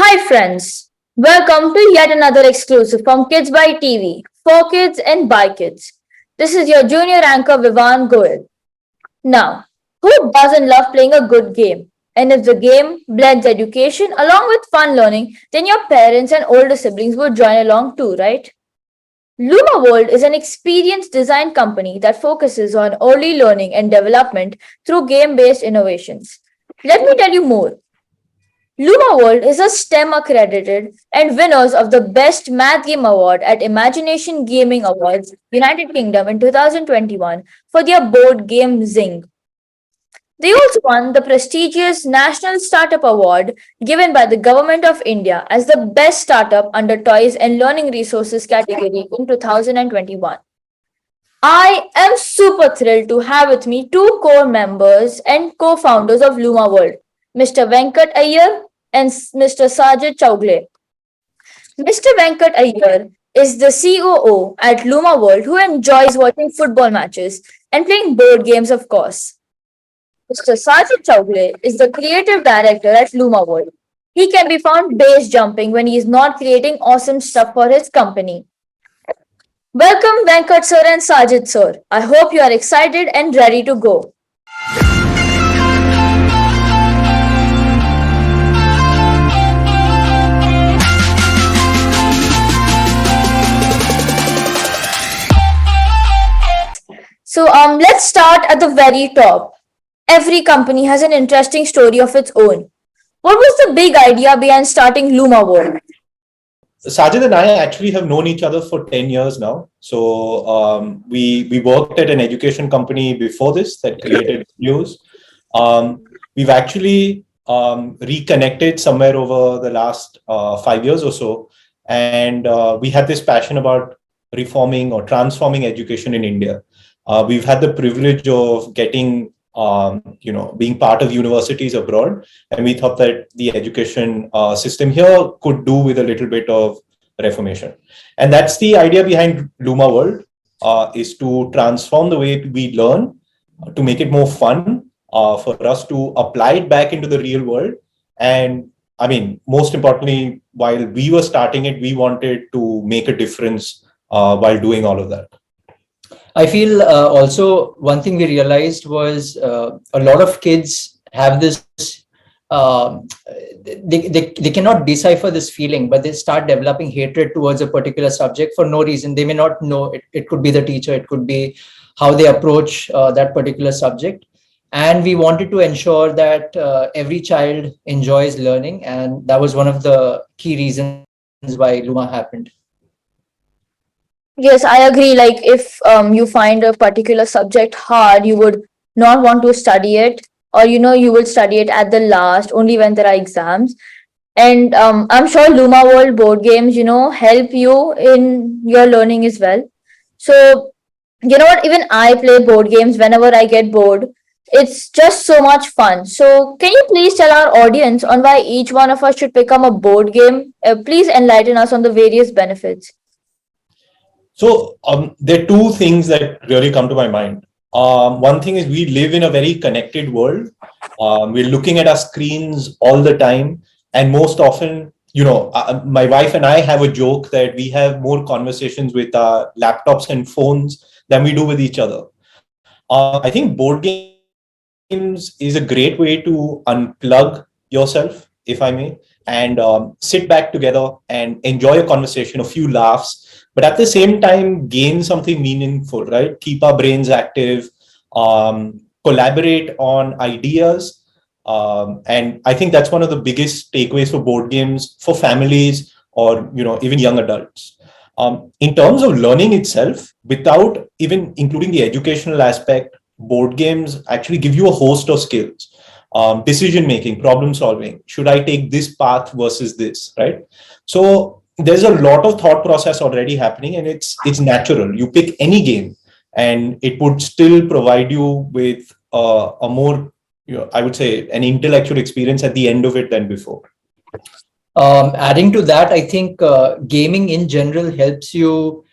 Hi friends, welcome to yet another exclusive from KidzByte TV for kids and by kids. This is your junior anchor Vivan Goel. Now, who doesn't love playing a good game? And if the game blends education along with fun learning, then your parents and older siblings would join along too, right? Luma World is an experience design company that focuses on early learning and development through game based innovations. Let me tell you more. Luma World is a STEM accredited and winners of the Best Math Game Award at Imagination Gaming Awards, United Kingdom in 2021 for their board game Zing. They also won the prestigious National Startup Award given by the Government of India as the best startup under Toys and Learning Resources category in 2021. I am super thrilled to have with me two core members and co-founders of Luma World, Mr. Venkat Iyer and Mr. Sajid Chougle. Mr. Venkat Iyer is the COO at Luma World who enjoys watching football matches and playing board games, of course. Mr. Sajid Chougle is the creative director at Luma World. He can be found base jumping when he is not creating awesome stuff for his company. Welcome, Venkat sir and Sajid sir. I hope you are excited and ready to go. So let's start at the very top. Every company has an interesting story of its own. What was the big idea behind starting Luma World? Sajid and I actually have known each other for 10 years now. So we worked at an education company before this that created videos. We've actually reconnected somewhere over the last 5 years or so. And we had this passion about reforming or transforming education in India. We've had the privilege of getting being part of universities abroad. And we thought that the education system here could do with a little bit of reformation. And that's the idea behind Luma World, is to transform the way we learn, to make it more fun, for us to apply it back into the real world. And I mean, most importantly, while we were starting it, we wanted to make a difference while doing all of that. I feel also one thing we realized was a lot of kids have this, they cannot decipher this feeling, but they start developing hatred towards a particular subject for no reason. They may not know, it could be the teacher, it could be how they approach that particular subject. And we wanted to ensure that every child enjoys learning. And that was one of the key reasons why Luma happened. Yes, I agree. Like if you find a particular subject hard, you would not want to study it, or you will study it at the last, only when there are exams. And I'm sure Luma World board games, help you in your learning as well. So, you know what? Even I play board games whenever I get bored. It's just so much fun. So, can you please tell our audience on why each one of us should become a board game? Please enlighten us on the various benefits. So there are two things that really come to my mind. One thing is we live in a very connected world. We're looking at our screens all the time. And most often, my wife and I have a joke that we have more conversations with our laptops and phones than we do with each other. I think board games is a great way to unplug yourself, if I may, and sit back together and enjoy a conversation, a few laughs, but at the same time, gain something meaningful, right? Keep our brains active, collaborate on ideas. And I think that's one of the biggest takeaways for board games for families or, even young adults. In terms of learning itself, without even including the educational aspect, board games actually give you a host of skills. Decision making, problem solving. Should I take this path versus this, right? So there's a lot of thought process already happening, and it's natural. You pick any game, and it would still provide you with a more, I would say, an intellectual experience at the end of it than before. Adding to that, I think gaming in general helps you.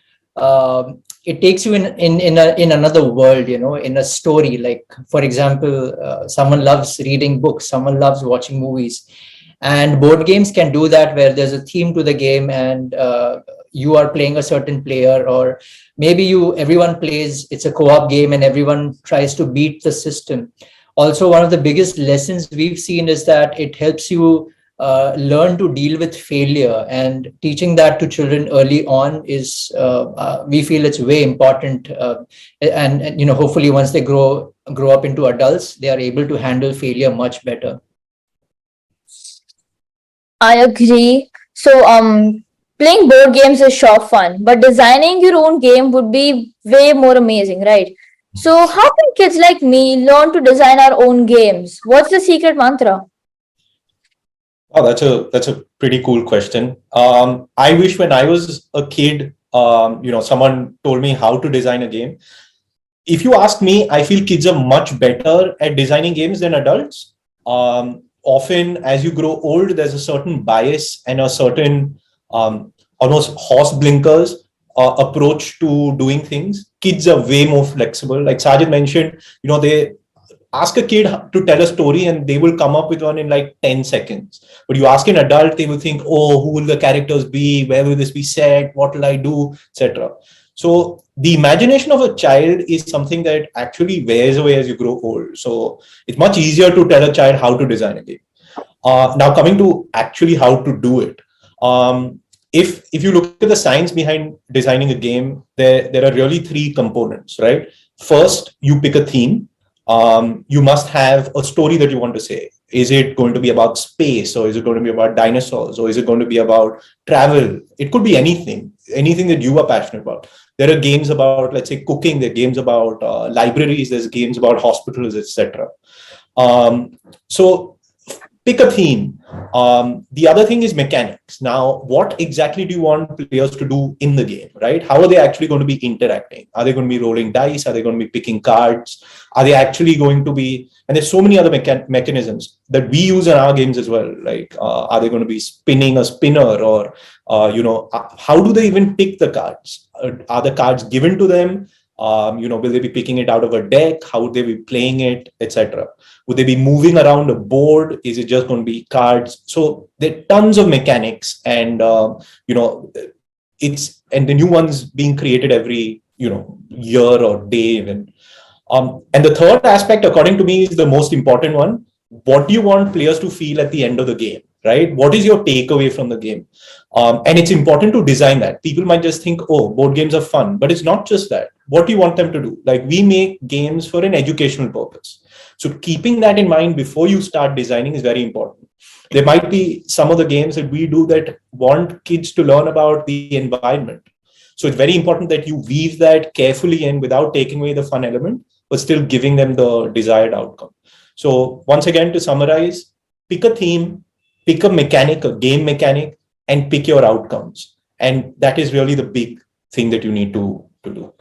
It takes you in another world, in a story. Like, for example, someone loves reading books, someone loves watching movies. And board games can do that, where there's a theme to the game, and you are playing a certain player, or maybe everyone plays, it's a co-op game and everyone tries to beat the system. Also, one of the biggest lessons we've seen is that it helps you learn to deal with failure, and teaching that to children early on is we feel it's way important. And hopefully once they grow up into adults, they are able to handle failure much better. I agree. So, playing board games is sure fun, but designing your own game would be way more amazing, right? So, how can kids like me learn to design our own games? What's the secret mantra? Oh, that's a pretty cool question. I wish when I was a kid, someone told me how to design a game. If you ask me, I feel kids are much better at designing games than adults. Often, as you grow old, there's a certain bias and a certain almost horse blinkers approach to doing things. Kids are way more flexible. Like Sajid mentioned, they ask a kid to tell a story and they will come up with one in like 10 seconds. But you ask an adult, they will think, oh, who will the characters be? Where will this be set? What will I do? Etc. So the imagination of a child is something that actually wears away as you grow old. So it's much easier to tell a child how to design a game. Now coming to actually how to do it. If you look at the science behind designing a game, there are really three components, right? First, you pick a theme. You must have a story that you want to say. Is it going to be about space, or is it going to be about dinosaurs, or is it going to be about travel? It could be anything that you are passionate about. There are games about, let's say, cooking. There are games about libraries. There's games about hospitals, etc. So pick a theme. The other thing is mechanics. Now, what exactly do you want players to do in the game, right? How are they actually going to be interacting? Are they going to be rolling dice? Are they going to be picking cards? Are they actually going to be, and there's so many other mechanisms that we use in our games as well. Like, are they going to be spinning a spinner, or, how do they even pick the cards? Are the cards given to them? Will they be picking it out of a deck? How would they be playing it, etc.? Would they be moving around a board? Is it just going to be cards? So there are tons of mechanics, and and the new ones being created every year or day even. And the third aspect, according to me, is the most important one. What do you want players to feel at the end of the game, right? What is your takeaway from the game? And it's important to design that. People might just think, oh, board games are fun, but it's not just that. What do you want them to do? Like, we make games for an educational purpose. So keeping that in mind before you start designing is very important. There might be some of the games that we do that want kids to learn about the environment. So it's very important that you weave that carefully in without taking away the fun element, but still giving them the desired outcome. So once again, to summarize, pick a theme, pick a mechanic, a game mechanic, and pick your outcomes. And that is really the big thing that you need to do.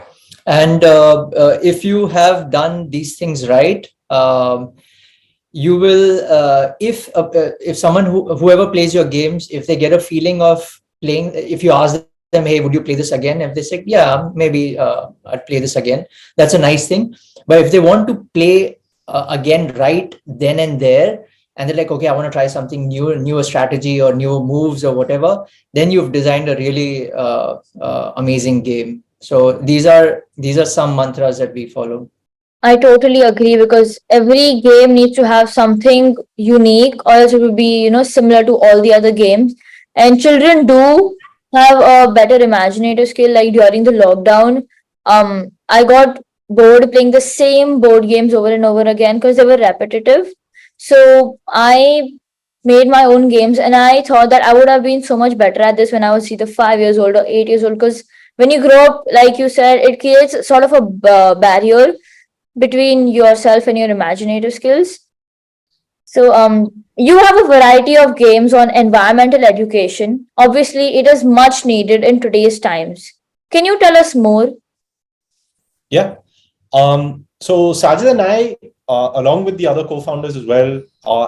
And if you have done these things right, you will, if someone whoever plays your games, if they get a feeling of playing, if you ask them, hey, would you play this again? If they say, yeah, maybe I'd play this again, that's a nice thing. But if they want to play again right then and there, and they're like, okay, I want to try something new, a strategy or new moves or whatever, then you've designed a really amazing game. So these are some mantras that we follow. I totally agree, because every game needs to have something unique, or else it will be, similar to all the other games. And children do have a better imaginative skill. Like during the lockdown, I got bored playing the same board games over and over again because they were repetitive. So I made my own games, and I thought that I would have been so much better at this when I was either 5 years old or 8 years old. Because when you grow up, like you said, it creates sort of a barrier between yourself and your imaginative skills. So, you have a variety of games on environmental education. Obviously, it is much needed in today's times. Can you tell us more? Yeah. So Sajid and I, along with the other co-founders as well,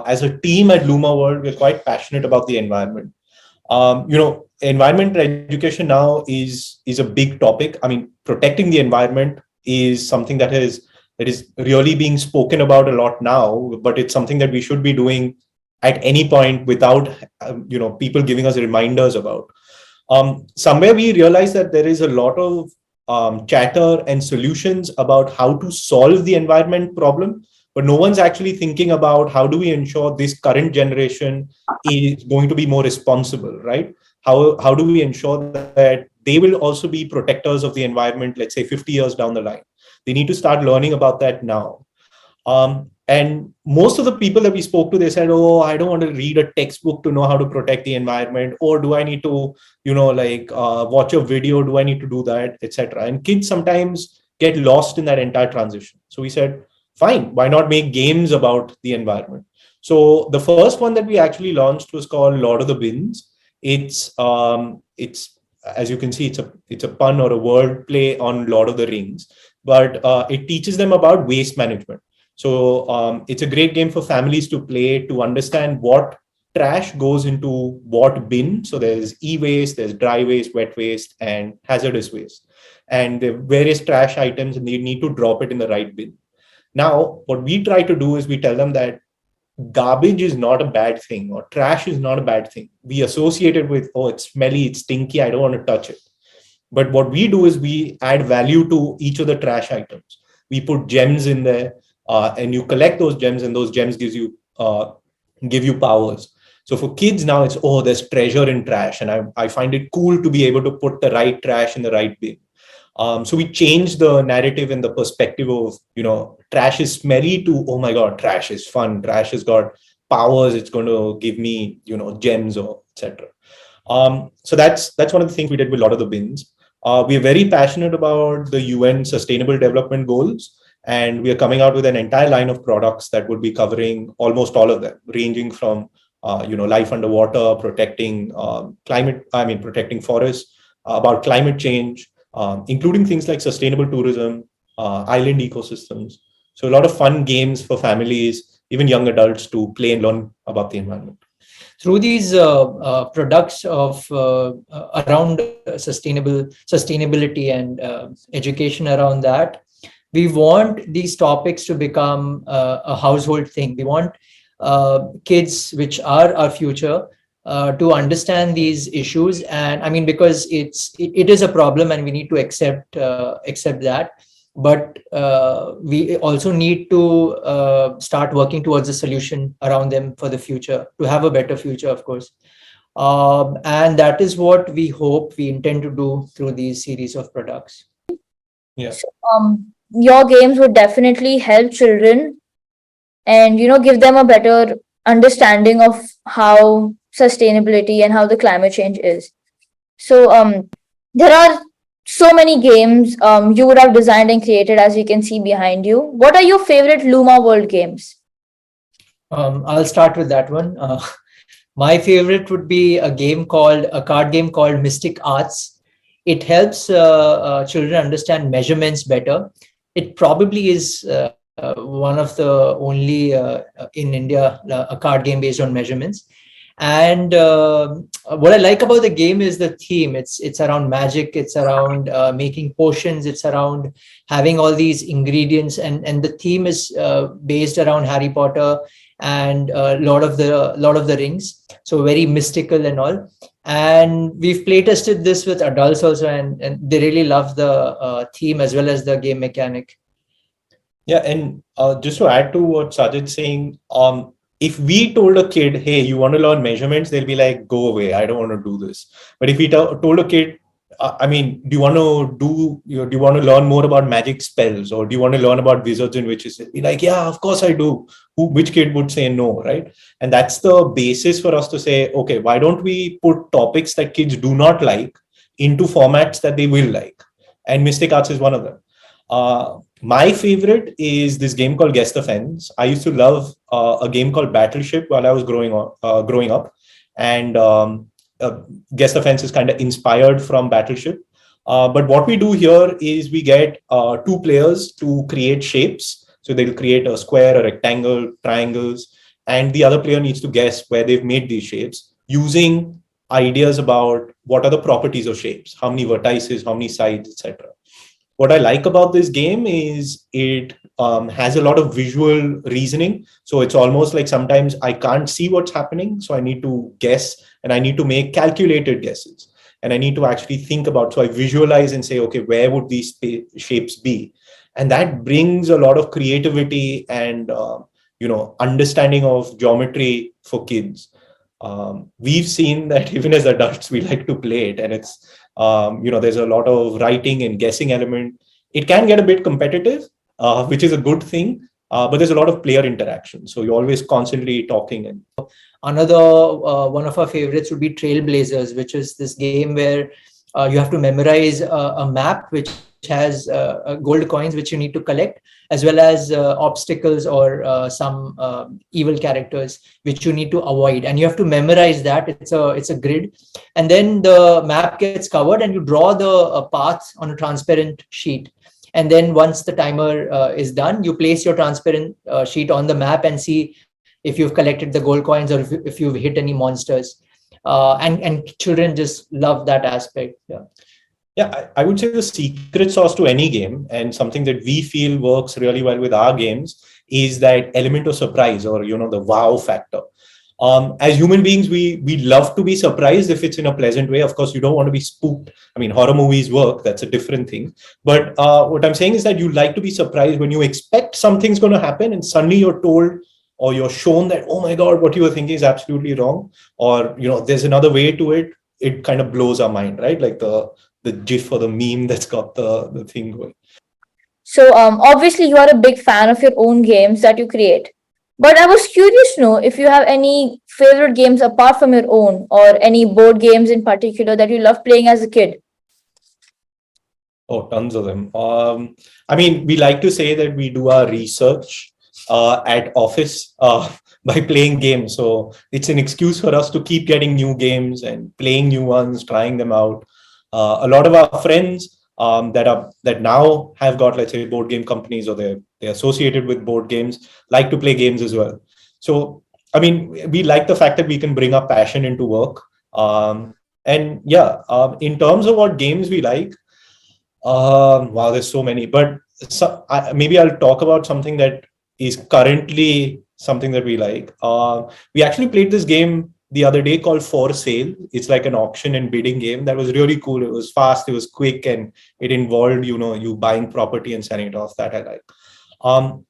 as a team at Luma World, we're quite passionate about the environment. Environmental education now is a big topic. I mean, protecting the environment is something that is really being spoken about a lot now, but it's something that we should be doing at any point without people giving us reminders about. Somewhere we realize that there is a lot of chatter and solutions about how to solve the environment problem, but no one's actually thinking about how do we ensure this current generation is going to be more responsible, right? How do we ensure that they will also be protectors of the environment, let's say 50 years down the line? They need to start learning about that now. And most of the people that we spoke to, they said, "Oh, I don't want to read a textbook to know how to protect the environment, or do I need to, watch a video? Do I need to do that, etc." And kids sometimes get lost in that entire transition. So we said, "Fine, why not make games about the environment?" So the first one that we actually launched was called Lord of the Bins. It's as you can see, it's a pun or a word play on Lord of the Rings, but it teaches them about waste management. So it's a great game for families to play to understand what trash goes into what bin. So there's e-waste, there's dry waste, wet waste, and hazardous waste. And the various trash items, and they need to drop it in the right bin. Now, what we try to do is we tell them that garbage is not a bad thing, or trash is not a bad thing. We associate it with, oh, it's smelly, it's stinky, I don't want to touch it. But what we do is we add value to each of the trash items. We put gems in there, and you collect those gems, and those gems give you powers. So for kids now, it's, oh, there's treasure in trash, and I find it cool to be able to put the right trash in the right bin. So we changed the narrative and the perspective of, trash is smelly to, oh my God, trash is fun. Trash has got powers. It's going to give me, gems or etc. So that's one of the things we did with a lot of the bins. We are very passionate about the UN Sustainable Development Goals, and we are coming out with an entire line of products that would be covering almost all of them, ranging from life underwater, protecting protecting forests, about climate change, including things like sustainable tourism, island ecosystems. So a lot of fun games for families, even young adults, to play and learn about the environment. Through these products of around sustainability and education around that, we want these topics to become a household thing. We want kids, which are our future, to understand these issues. And I mean, because it is a problem, and we need to accept that. But we also need to start working towards a solution around them for the future, to have a better future, of course. And that is what we hope, we intend to do through these series of products. Yeah. So, your games would definitely help children and give them a better understanding of how sustainability and how the climate change is. So there are so many games you would have designed and created, as you can see behind you. What are your favorite Luma World games? I'll start with that one. My favorite would be a card game called Mystic Arts. It helps children understand measurements better. It probably is one of the only in India a card game based on measurements. And what I like about the game is the theme. It's around magic. It's around making potions. It's around having all these ingredients, and the theme is based around Harry Potter and Lord of the Rings. So very mystical and all. And we've play tested this with adults also, and they really love the theme as well as the game mechanic. Yeah, and just to add to what Sajid's saying, if we told a kid, hey, you want to learn measurements, they'll be like, go away, I don't want to do this. But if we told a kid, do you want to learn more about magic spells, or do you want to learn about wizards and witches? They'll be like, yeah, of course I do. Which kid would say no, right? And that's the basis for us to say, okay, why don't we put topics that kids do not like into formats that they will like? And Mystic Arts is one of them. My favorite is this game called Guess the Fence. I used to love a game called Battleship while I was growing up, and Guess the Fence is kind of inspired from Battleship. But what we do here is we get two players to create shapes. So they'll create a square, a rectangle, triangles, and the other player needs to guess where they've made these shapes using ideas about what are the properties of shapes, how many vertices, how many sides, etc. What I like about this game is it has a lot of visual reasoning. So it's almost like sometimes I can't see what's happening. So I need to guess and I need to make calculated guesses. And I need to actually think about, so I visualize and say, okay, where would these shapes be? And that brings a lot of creativity and, understanding of geometry for kids. We've seen that even as adults, we like to play it, and it's there's a lot of writing and guessing element. It can get a bit competitive, which is a good thing, but there's a lot of player interaction, so you're always constantly talking. And another one of our favorites would be Trailblazers, which is this game where you have to memorize a map which has gold coins which you need to collect, as well as obstacles or some evil characters which you need to avoid, and you have to memorize that. It's a grid, and then the map gets covered and you draw the path on a transparent sheet. And then once the timer is done, you place your transparent sheet on the map and see if you've collected the gold coins or if you've hit any monsters. And children just love that aspect. yeah, I would say the secret sauce to any game, and something that we feel works really well with our games, is that element of surprise, or the wow factor. As human beings, we love to be surprised if it's in a pleasant way. Of course, you don't want to be spooked. I mean, horror movies work, that's a different thing. But what I'm saying is that you like to be surprised when you expect something's going to happen and suddenly you're told or you're shown that, oh my God, what you were thinking is absolutely wrong. Or, there's another way to it. It kind of blows our mind, right? Like the GIF or the meme that's got the thing going. So, obviously, you are a big fan of your own games that you create. But I was curious to know if you have any favorite games apart from your own, or any board games in particular that you love playing as a kid. Oh, tons of them. I mean, we like to say that we do our research at office by playing games. So it's an excuse for us to keep getting new games and playing new ones, trying them out. A lot of our friends that now have got, let's say, board game companies, or they're associated with board games, like to play games as well. So I mean, we like the fact that we can bring our passion into work. And yeah, in terms of what games we like, wow, there's so many. But maybe I'll talk about something that is currently something that we like. We actually played this game the other day called For Sale. It's like an auction and bidding game that was really cool. It was fast, it was quick, and it involved, you buying property and selling it off. That I like.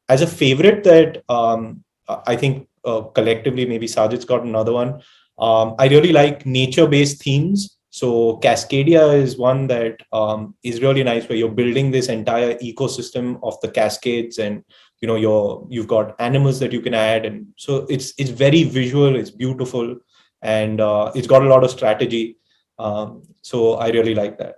As a favorite that I think collectively, maybe Sajid's got another one. I really like nature-based themes. So Cascadia is one that is really nice, where you're building this entire ecosystem of the Cascades, and you've got animals that you can add, and so it's very visual, it's beautiful, and it's got a lot of strategy. So I really like that.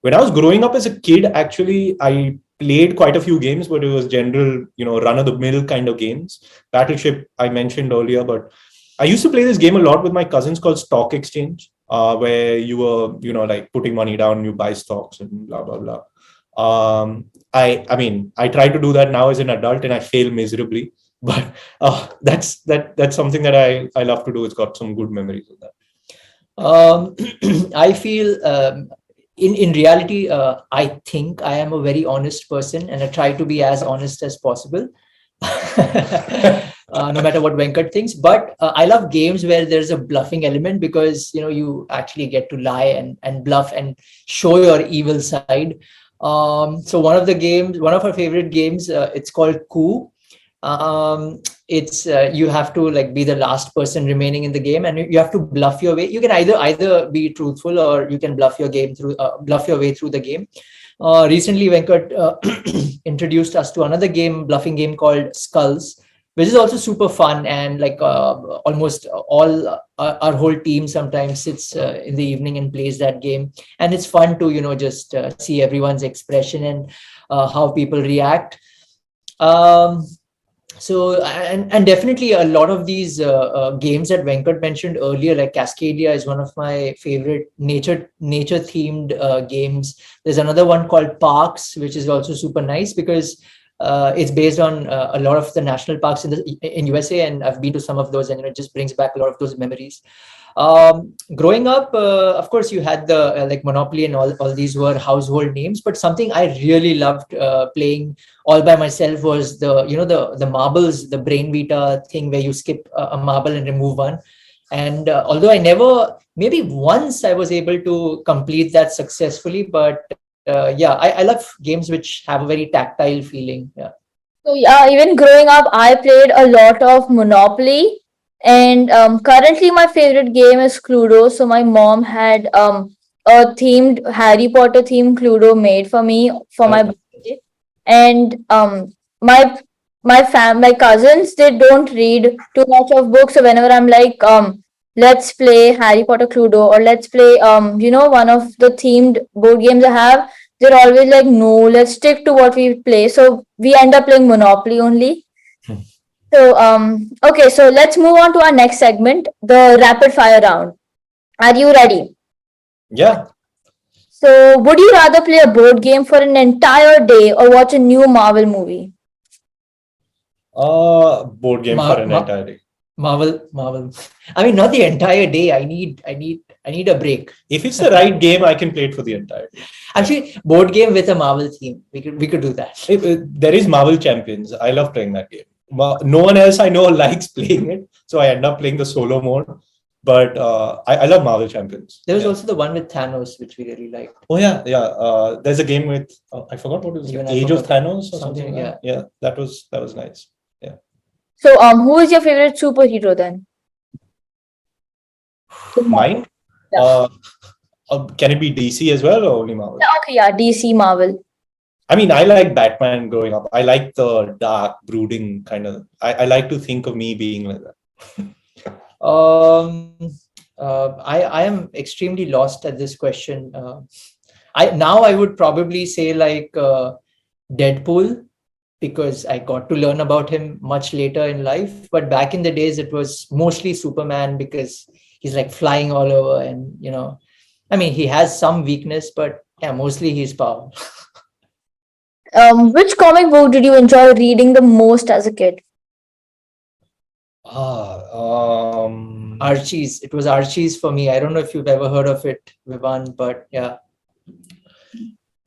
When I was growing up as a kid, actually, I played quite a few games, but it was general, run-of-the-mill kind of games. Battleship, I mentioned earlier, but I used to play this game a lot with my cousins called Stock Exchange, where you were, like putting money down, you buy stocks and blah, blah, blah. I mean, I try to do that now as an adult and I fail miserably, but that's something that I love to do. It's got some good memories of that. I feel in reality, I think I am a very honest person, and I try to be as honest as possible. No matter what Venkat thinks, but I love games where there's a bluffing element, because you actually get to lie and bluff and show your evil side. So one of our favorite games, it's called Coup. It's you have to be the last person remaining in the game, and you have to bluff your way. You can either be truthful, or you can bluff your way through the game. Recently, Venkat introduced us to another bluffing game called Skulls, which is also super fun, and almost all our whole team sometimes sits in the evening and plays that game, and it's fun to just see everyone's expression and how people react. So and definitely a lot of these games that Venkat mentioned earlier, like Cascadia, is one of my favorite nature themed games. There's another one called Parks, which is also super nice, because It's based on a lot of the national parks in USA, and I've been to some of those, and it just brings back a lot of those memories. Growing up, of course, you had the like Monopoly and all these were household names, but something I really loved playing all by myself was the marbles, the brain vita thing where you skip a marble and remove one. And although maybe once I was able to complete that successfully, but yeah, I love games which have a very tactile feeling. Yeah. So yeah, even growing up, I played a lot of Monopoly, and currently my favorite game is Cluedo. So my mom had a themed Harry Potter themed Cluedo made for me for my Okay. birthday, and my my cousins, they don't read too much of books. So whenever I'm like let's play Harry Potter Cluedo, or let's play one of the themed board games I have, they're always like, no, let's stick to what we play. So we end up playing Monopoly only. Hmm. So okay, so let's move on to our next segment, the rapid fire round. Are you ready? Yeah. So would you rather play a board game for an entire day or watch a new Marvel movie? Board game for an entire day. Marvel. I mean, not the entire day. I need a break. If it's the right game, I can play it for the entire day. Actually, board game with a Marvel theme. We could do that. There is Marvel Champions. I love playing that game. No one else I know likes playing it, so I end up playing the solo mode. But I love Marvel Champions. There was Yeah. also the one with Thanos, which we really liked. Oh yeah. There's a game with I forgot what it was. Even I Age of forgot. Thanos or something. Something, Yeah, that was nice. So who is your favorite superhero then? Mine. Yeah. Can it be DC as well or only Marvel? Yeah, okay, yeah, DC, Marvel. I mean, I like Batman growing up. I like the dark, brooding kind of. I like to think of me being like that. I am extremely lost at this question. I would probably say like Deadpool, because I got to learn about him much later in life. But back in the days, it was mostly Superman because he's like flying all over, and I mean, he has some weakness, but yeah, mostly he's power. Which comic book did you enjoy reading the most as a kid? Archie's. It was Archie's for me. I don't know if you've ever heard of it, Vivan, but yeah.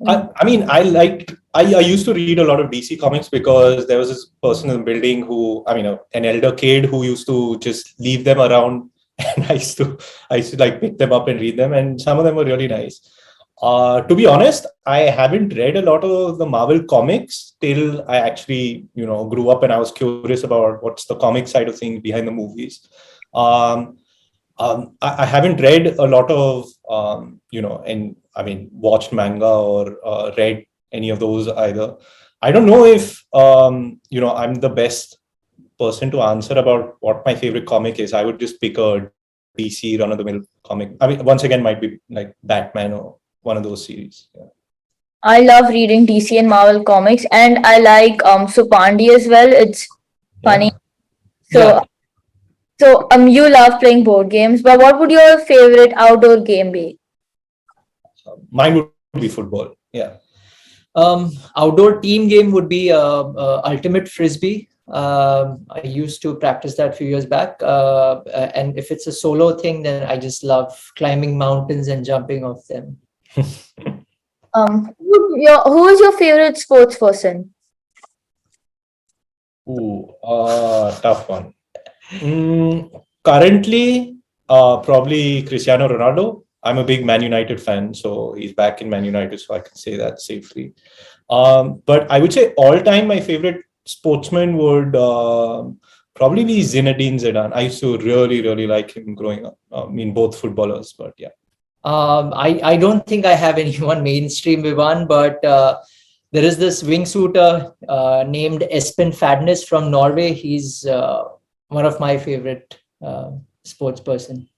I mean, I used to read a lot of DC comics because there was this person in the building who, I mean, an elder kid who used to just leave them around, and I used to like pick them up and read them, and some of them were really nice. To be honest, I haven't read a lot of the Marvel comics till I actually, grew up and I was curious about what's the comic side of things behind the movies. I haven't read a lot of, and I mean, watched manga or read any of those either. I don't know if, I'm the best person to answer about what my favorite comic is. I would just pick a DC run-of-the-mill comic. I mean, once again, might be like Batman or one of those series. Yeah. I love reading DC and Marvel comics, and I like Supandi as well. It's funny. So Yeah. so you love playing board games, but what would your favorite outdoor game be? Mine would be football. Yeah. Outdoor team game would be Ultimate Frisbee. I used to practice that a few years back. And if it's a solo thing, then I just love climbing mountains and jumping off them. Who is your favorite sports person? Ooh, tough one. Currently, probably Cristiano Ronaldo. I'm a big Man United fan, so he's back in Man United, so I can say that safely. But I would say all time my favorite sportsman would probably be Zinedine Zidane. I used to really, really like him growing up. I mean, both footballers, but yeah. I don't think I have anyone mainstream, Vivan, but there is this wingsuiter named Espen Fadnes from Norway. He's one of my favorite sports person.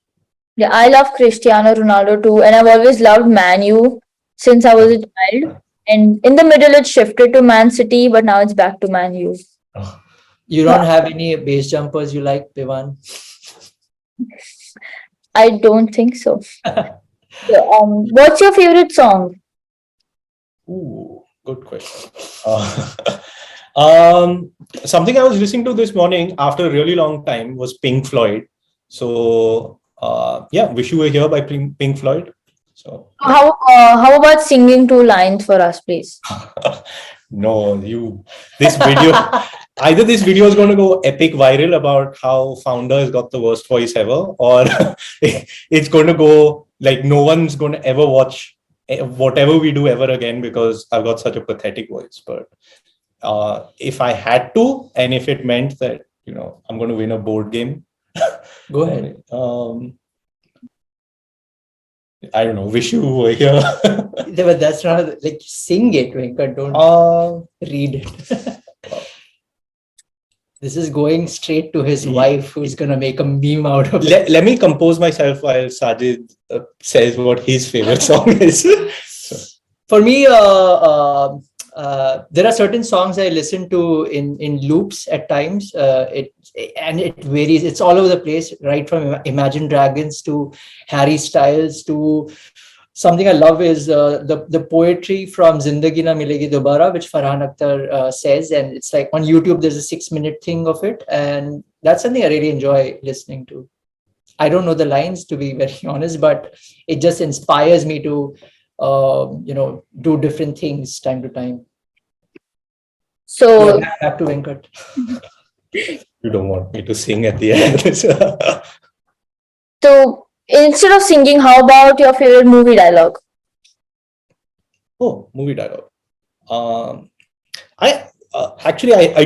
Yeah, I love Cristiano Ronaldo too, and I've always loved Man U since I was a child. And in the middle, it shifted to Man City, but now it's back to Man U. You don't have any base jumpers you like, Vivan? I don't think so. So, what's your favorite song? Ooh, good question. Something I was listening to this morning after a really long time was Pink Floyd. So yeah, Wish You Were Here by Pink Floyd. So How about singing two lines for us, please? no, this video, either this video is going to go epic viral about how founder has got the worst voice ever, or it's going to go like no one's going to ever watch whatever we do ever again because I've got such a pathetic voice. But if I had to, and if it meant that, I'm going to win a board game, Go ahead. I don't know, Wish You Were Here. Yeah, but that's not like sing it, Venkat. Don't read it. This is going straight to his wife, who's gonna make a meme out of it. Let me compose myself while Sajid says what his favorite song is. For me, there are certain songs I listen to in loops at times. It varies. It's all over the place, right from Imagine Dragons to Harry Styles to something I love is the poetry from Zindagi Na Milegi Dobara, which Farhan Akhtar says, and it's like on YouTube. There's a 6-minute thing of it, and that's something I really enjoy listening to. I don't know the lines, to be very honest, but it just inspires me to do different things time to time. So Back to Venkat. You don't want me to sing at the end. So instead of singing, how about your favorite movie dialogue? Oh, movie dialogue. I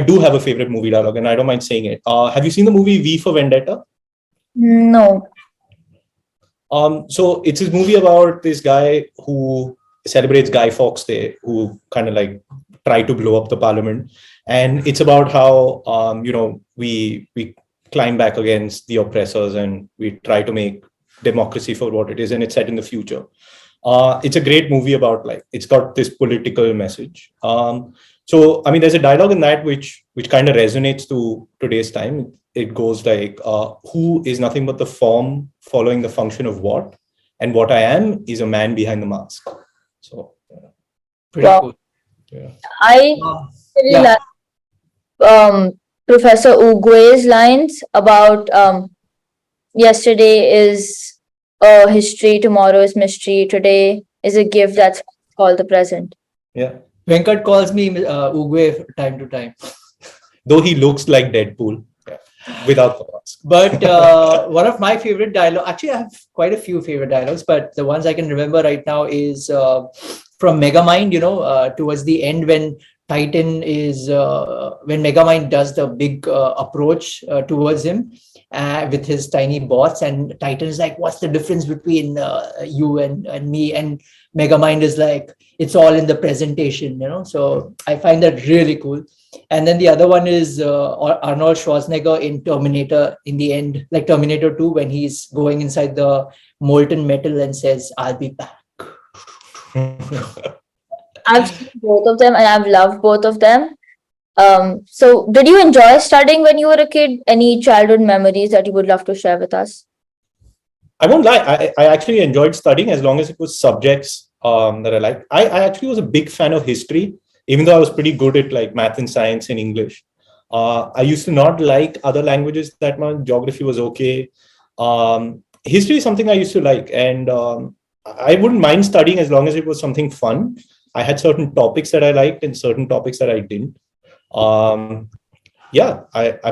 do have a favorite movie dialogue, and I don't mind saying it. Have you seen the movie V for Vendetta? No. So it's a movie about this guy who celebrates Guy Fawkes Day, who kind of like tried to blow up the parliament, and it's about how we climb back against the oppressors and we try to make democracy for what it is, and it's set in the future. It's a great movie about it's got this political message. So I mean, there's a dialogue in that which kind of resonates to today's time. It goes like, who is nothing but the form following the function of what, and what I am is a man behind the mask. So Pretty cool. Yeah. I really like Professor Ugue's lines about yesterday is a history, tomorrow is mystery, today is a gift that's called the present. Yeah. Venkat calls me Ugue time to time. Though he looks like Deadpool without the mask. But one of my favorite dialogue, actually I have quite a few favorite dialogues, but the ones I can remember right now is from Megamind, towards the end when Titan is, when Megamind does the big approach towards him with his tiny bots, and Titan is like, what's the difference between you and me? And Megamind is like, it's all in the presentation, so I find that really cool. And then the other one is Arnold Schwarzenegger in Terminator in the end, like Terminator 2, when he's going inside the molten metal and says, I'll be back. I've seen both of them and I've loved both of them. So did you enjoy studying when you were a kid? Any childhood memories that you would love to share with us? I won't lie. I actually enjoyed studying as long as it was subjects that I liked. I actually was a big fan of history, even though I was pretty good at math and science and English. I used to not like other languages that much. Geography was okay. History is something I used to like, and I wouldn't mind studying as long as it was something fun. I had certain topics that I liked and certain topics that I didn't. I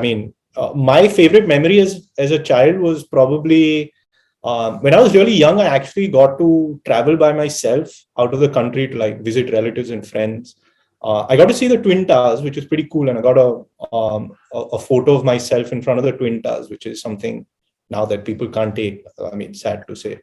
mean, my favorite memory as a child was probably when I was really young. I actually got to travel by myself out of the country to visit relatives and friends. I got to see the Twin Towers, which is pretty cool, and I got a photo of myself in front of the Twin Towers, which is something now that people can't take. I mean, sad to say.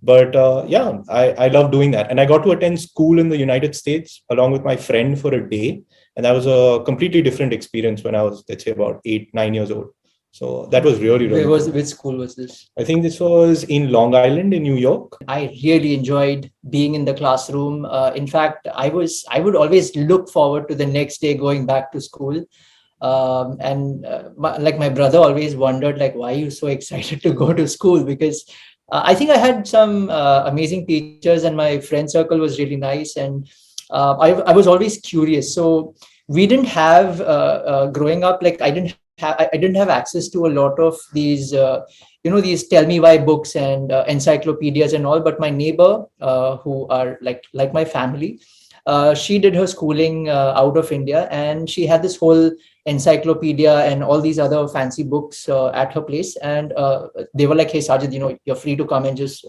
But I love doing that. And I got to attend school in the United States along with my friend for a day. And that was a completely different experience when I was, let's say, about 8-9 years old. So that was really, really cool. Which school was this? I think this was in Long Island in New York. I really enjoyed being in the classroom. In fact, I would always look forward to the next day going back to school. My brother always wondered, why are you so excited to go to school? Because I think I had some amazing teachers and my friend circle was really nice. And I was always curious. So we didn't have growing up, like I didn't have access to a lot of these these tell me why books and encyclopedias and all. But my neighbor, who are like my family, she did her schooling out of India, and she had this whole encyclopedia and all these other fancy books at her place. And they were like, "Hey, Sajid, you're free to come and just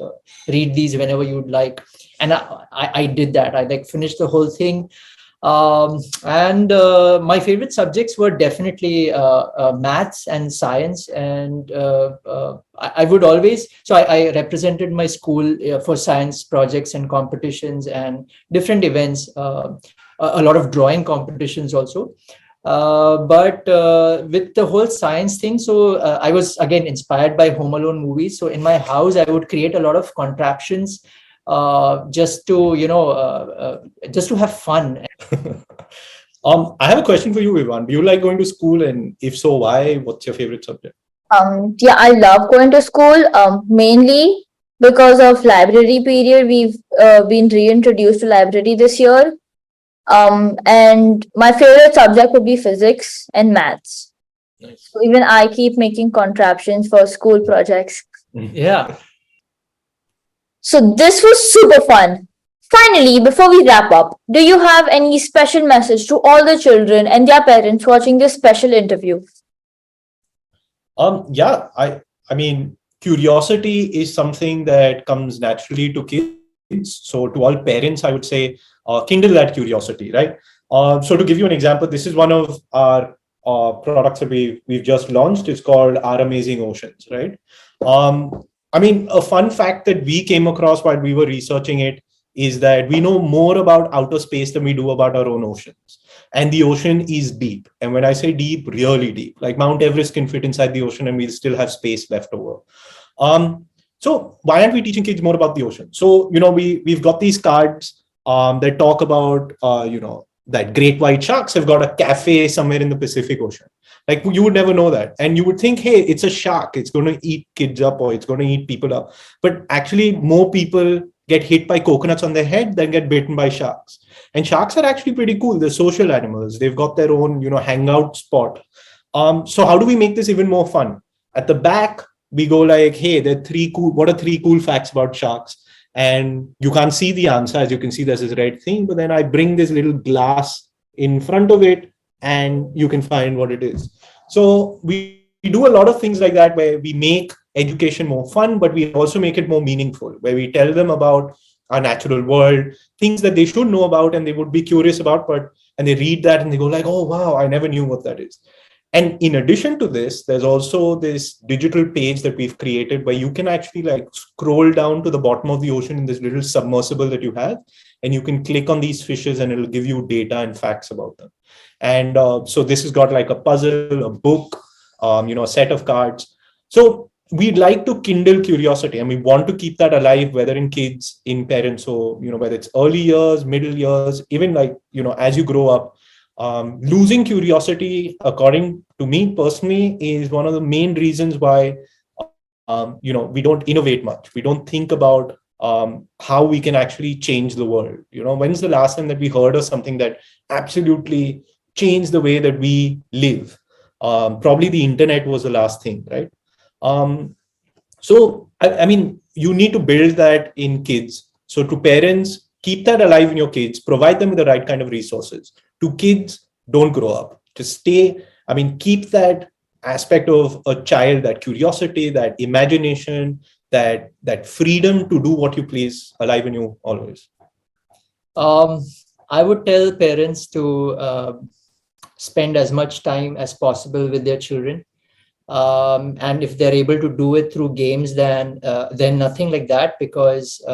read these whenever you'd like." And I did that. I like finished the whole thing. And my favorite subjects were definitely maths and science. And I would always, so I represented my school for science projects and competitions and different events, a lot of drawing competitions also. But with the whole science thing, so I was again inspired by Home Alone movies. So in my house, I would create a lot of contraptions just to just to have fun. I have a question for you, Ivan. Do you like going to school, and if so, why? What's your favorite subject? Yeah, I love going to school. Mainly because of library period. We've been reintroduced to library this year. And my favorite subject would be physics and maths. Nice. So even I keep making contraptions for school projects. Yeah. So this was super fun. Finally, before we wrap up, do you have any special message to all the children and their parents watching this special interview? Yeah, I mean, curiosity is something that comes naturally to kids. So to all parents, I would say, kindle that curiosity, right? So to give you an example, this is one of our products that we've just launched. It's called Our Amazing Oceans, right? I mean, a fun fact that we came across while we were researching it is that we know more about outer space than we do about our own oceans. And the ocean is deep. And when I say deep, really deep, like Mount Everest can fit inside the ocean and we'll still have space left over. So why aren't we teaching kids more about the ocean? So, we've got these cards that talk about, that great white sharks have got a cafe somewhere in the Pacific Ocean. Like you would never know that. And you would think, hey, it's a shark. It's going to eat kids up or it's going to eat people up. But actually more people get hit by coconuts on their head than get bitten by sharks. And sharks are actually pretty cool. They're social animals. They've got their own, hangout spot. So how do we make this even more fun? At the back, we go like, hey, what are three cool facts about sharks? And you can't see the answer. As you can see, there's this red thing, but then I bring this little glass in front of it and you can find what it is. So we do a lot of things like that where we make education more fun, but we also make it more meaningful, where we tell them about our natural world, things that they should know about and they would be curious about, and they read that and they go like, oh, wow, I never knew what that is. And in addition to this, there's also this digital page that we've created where you can actually like scroll down to the bottom of the ocean in this little submersible that you have, and you can click on these fishes and it'll give you data and facts about them. And so this has got like a puzzle, a book, a set of cards. So we'd like to kindle curiosity and we want to keep that alive, whether in kids, in parents. So, whether it's early years, middle years, even like, as you grow up, losing curiosity, according to me personally, is one of the main reasons why, we don't innovate much. We don't think about how we can actually change the world. When's the last time that we heard of something that absolutely changed the way that we live? Probably the internet was the last thing, right? So, I mean, you need to build that in kids. So to parents, keep that alive in your kids, provide them with the right kind of resources. To kids, don't grow up. Just keep that aspect of a child, that curiosity, that imagination, that freedom to do what you please alive in you always. I would tell parents to spend as much time as possible with their children. And if they're able to do it through games, then nothing like that, because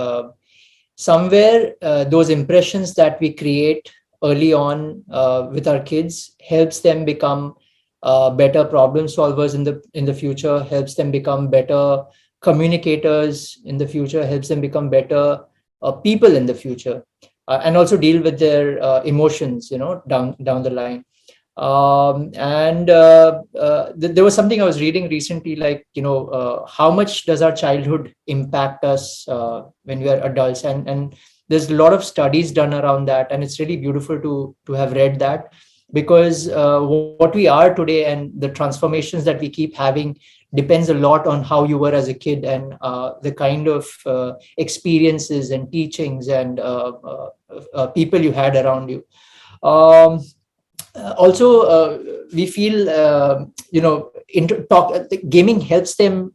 somewhere those impressions that we create early on with our kids helps them become better problem solvers in the future, helps them become better communicators in the future, helps them become better people in the future, and also deal with their emotions, down the line. And there was something I was reading recently, like, how much does our childhood impact us when we are adults? And there's a lot of studies done around that, and it's really beautiful to have read that. because what we are today and the transformations that we keep having depends a lot on how you were as a kid, and the kind of experiences and teachings and people you had around you. Um, Also, we feel gaming helps them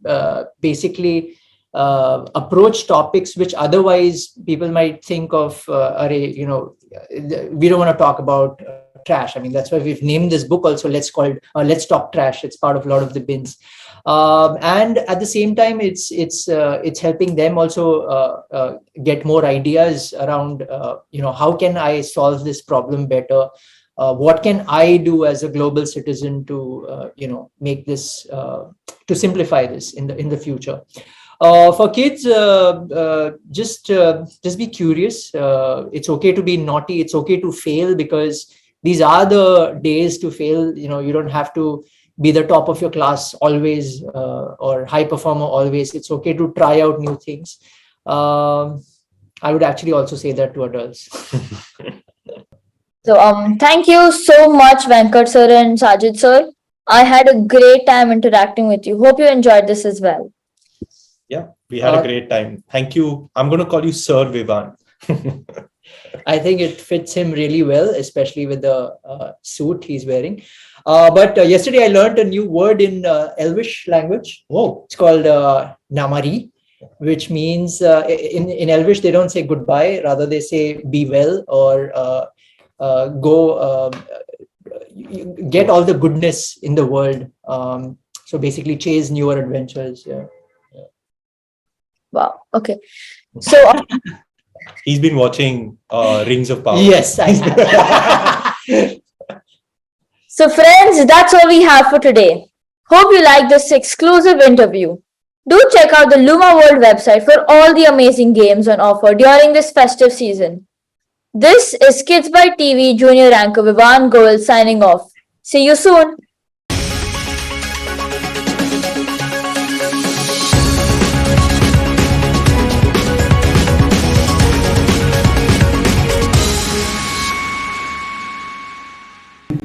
basically approach topics which otherwise people might think of, we don't want to talk about trash. I mean, that's why we've named this book also. Let's Talk Trash. It's part of a lot of the bins. And at the same time, it's helping them also get more ideas around how can I solve this problem better. What can I do as a global citizen to make this to simplify this in the future. For kids, just be curious. It's okay to be naughty. It's okay to fail, because these are the days to fail. You don't have to be the top of your class always, or high performer always. It's okay to try out new things. I would actually also say that to adults. So, thank you so much, Venkat sir and Sajid sir. I had a great time interacting with you. Hope you enjoyed this as well. Yeah, we had a great time. Thank you. I'm going to call you Sir Vivan. I think it fits him really well, especially with the suit he's wearing. But yesterday I learned a new word in Elvish language. Oh, It's called Namari, which means in Elvish they don't say goodbye, rather they say be well, or go get all the goodness in the world. So basically chase newer adventures. Yeah. Wow. Okay. So, he's been watching Rings of Power. Yes, I have. so friends, that's all we have for today. Hope you liked this exclusive interview. Do check out the Luma World website for all the amazing games on offer during this festive season. This is KidzByte TV junior anchor Vivan Goel signing off. See you soon.